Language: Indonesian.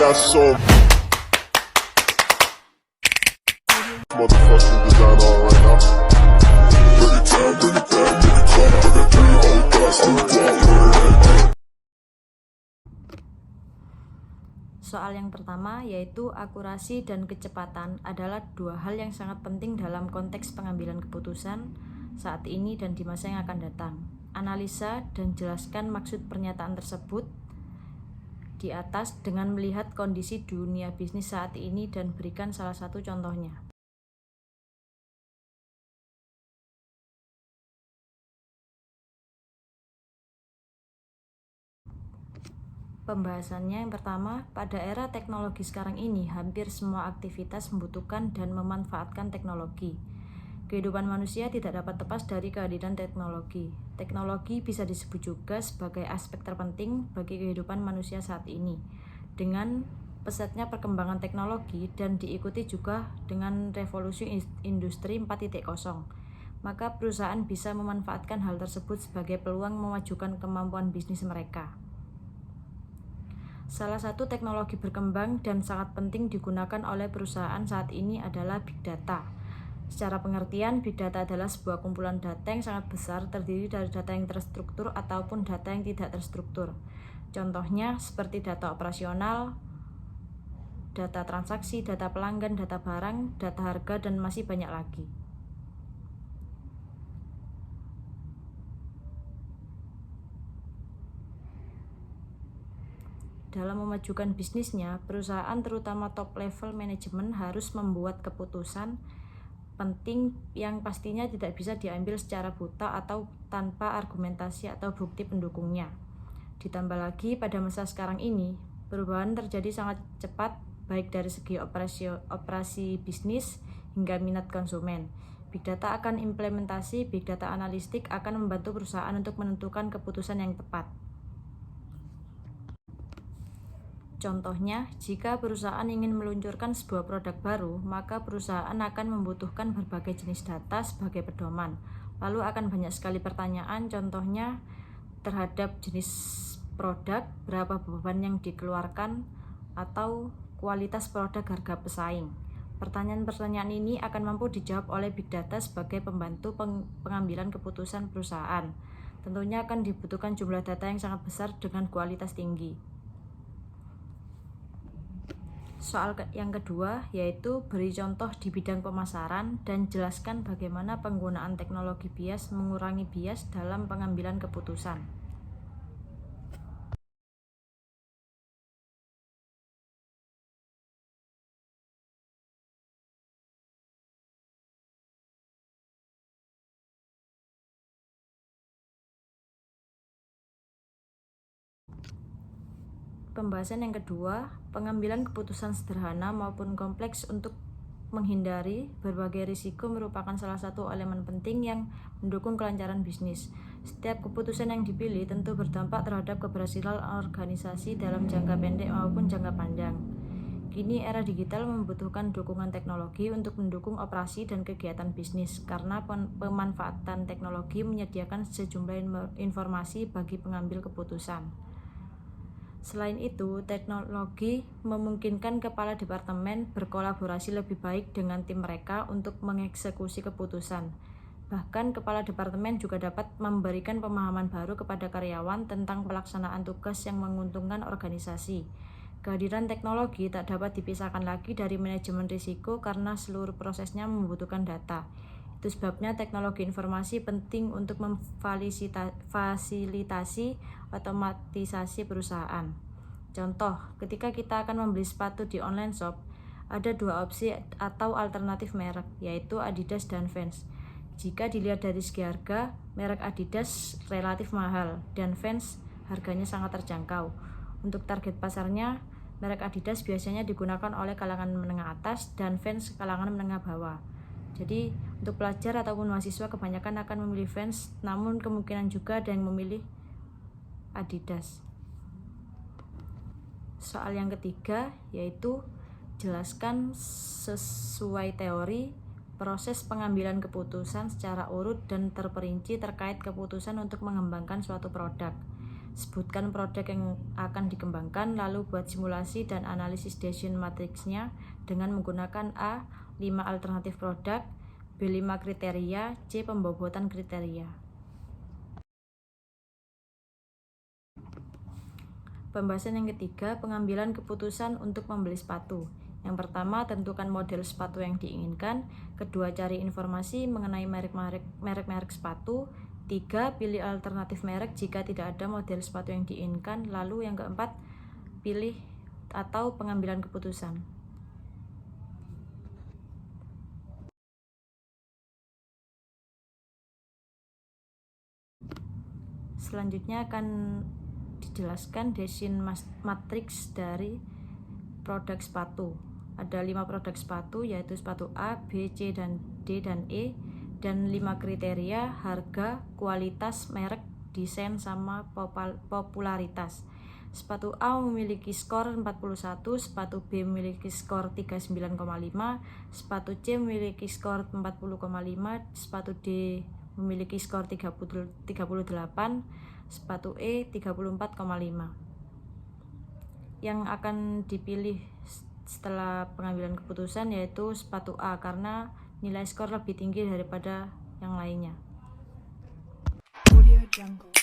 got so motherfucking design on right now. Bring it down, bring it down, make it clap. I got 3 old guys who walk. Soal yang pertama yaitu akurasi dan kecepatan adalah dua hal yang sangat penting dalam konteks pengambilan keputusan saat ini dan di masa yang akan datang. Analisa dan jelaskan maksud pernyataan tersebut di atas dengan melihat kondisi dunia bisnis saat ini dan berikan salah satu contohnya. Pembahasannya yang pertama, pada era teknologi sekarang ini, hampir semua aktivitas membutuhkan dan memanfaatkan teknologi. Kehidupan manusia tidak dapat lepas dari kehadiran teknologi. Teknologi bisa disebut juga sebagai aspek terpenting bagi kehidupan manusia saat ini. Dengan pesatnya perkembangan teknologi dan diikuti juga dengan revolusi industri 4.0, maka perusahaan bisa memanfaatkan hal tersebut sebagai peluang memajukan kemampuan bisnis mereka. Salah satu teknologi berkembang dan sangat penting digunakan oleh perusahaan saat ini adalah Big Data. Secara pengertian, Big Data adalah sebuah kumpulan data yang sangat besar terdiri dari data yang terstruktur ataupun data yang tidak terstruktur. Contohnya seperti data operasional, data transaksi, data pelanggan, data barang, data harga, dan masih banyak lagi. Dalam memajukan bisnisnya, perusahaan terutama top level manajemen harus membuat keputusan penting yang pastinya tidak bisa diambil secara buta atau tanpa argumentasi atau bukti pendukungnya. Ditambah lagi pada masa sekarang ini, perubahan terjadi sangat cepat baik dari segi operasi bisnis hingga minat konsumen. Big Data akan implementasi Big Data analistik akan membantu perusahaan untuk menentukan keputusan yang tepat. Contohnya, jika perusahaan ingin meluncurkan sebuah produk baru, maka perusahaan akan membutuhkan berbagai jenis data sebagai pedoman. Lalu akan banyak sekali pertanyaan, contohnya terhadap jenis produk, berapa beban yang dikeluarkan, atau kualitas produk harga pesaing. Pertanyaan-pertanyaan ini akan mampu dijawab oleh Big Data sebagai pembantu pengambilan keputusan perusahaan. Tentunya akan dibutuhkan jumlah data yang sangat besar dengan kualitas tinggi. Soal yang kedua yaitu beri contoh di bidang pemasaran dan jelaskan bagaimana penggunaan teknologi bias mengurangi bias dalam pengambilan keputusan. Pembahasan yang kedua, pengambilan keputusan sederhana maupun kompleks untuk menghindari berbagai risiko merupakan salah satu elemen penting yang mendukung kelancaran bisnis. Setiap keputusan yang dipilih tentu berdampak terhadap keberhasilan organisasi dalam jangka pendek maupun jangka panjang. Kini era digital membutuhkan dukungan teknologi untuk mendukung operasi dan kegiatan bisnis karena pemanfaatan teknologi menyediakan sejumlah informasi bagi pengambil keputusan. Selain itu, teknologi memungkinkan kepala departemen berkolaborasi lebih baik dengan tim mereka untuk mengeksekusi keputusan. Bahkan, kepala departemen juga dapat memberikan pemahaman baru kepada karyawan tentang pelaksanaan tugas yang menguntungkan organisasi. Kehadiran teknologi tak dapat dipisahkan lagi dari manajemen risiko karena seluruh prosesnya membutuhkan data. Itu sebabnya teknologi informasi penting untuk memfasilitasi otomatisasi perusahaan. Contoh, ketika kita akan membeli sepatu di online shop, ada dua opsi atau alternatif merek, yaitu Adidas dan Vans. Jika dilihat dari segi harga, merek Adidas relatif mahal dan Vans harganya sangat terjangkau. Untuk target pasarnya, merek Adidas biasanya digunakan oleh kalangan menengah atas dan Vans kalangan menengah bawah. Jadi, untuk pelajar ataupun mahasiswa kebanyakan akan memilih Vans, namun kemungkinan juga ada yang memilih Adidas. Soal yang ketiga yaitu jelaskan sesuai teori proses pengambilan keputusan secara urut dan terperinci terkait keputusan untuk mengembangkan suatu produk. Sebutkan produk yang akan dikembangkan, lalu buat simulasi dan analisis decision matrixnya dengan menggunakan A. 5 alternatif produk, B. 5 kriteria, C. Pembobotan kriteria. Pembahasan yang ketiga, pengambilan keputusan untuk membeli sepatu. Yang pertama, tentukan model sepatu yang diinginkan. Kedua, cari informasi mengenai merek-merek sepatu. 3, pilih alternatif merek jika tidak ada model sepatu yang diinginkan. Lalu yang keempat, pilih atau pengambilan keputusan. Selanjutnya akan dijelaskan decision matrix dari produk sepatu. Ada 5 produk sepatu, yaitu sepatu A, B, C, dan D, dan E, dan 5 kriteria: harga, kualitas, merek, desain, sama popularitas. Sepatu A memiliki skor 41, sepatu B memiliki skor 39,5, sepatu C memiliki skor 40,5, sepatu D memiliki skor 38, sepatu E 34,5. Yang akan dipilih setelah pengambilan keputusan yaitu sepatu A karena nilai skor lebih tinggi daripada yang lainnya. Audio Jungle.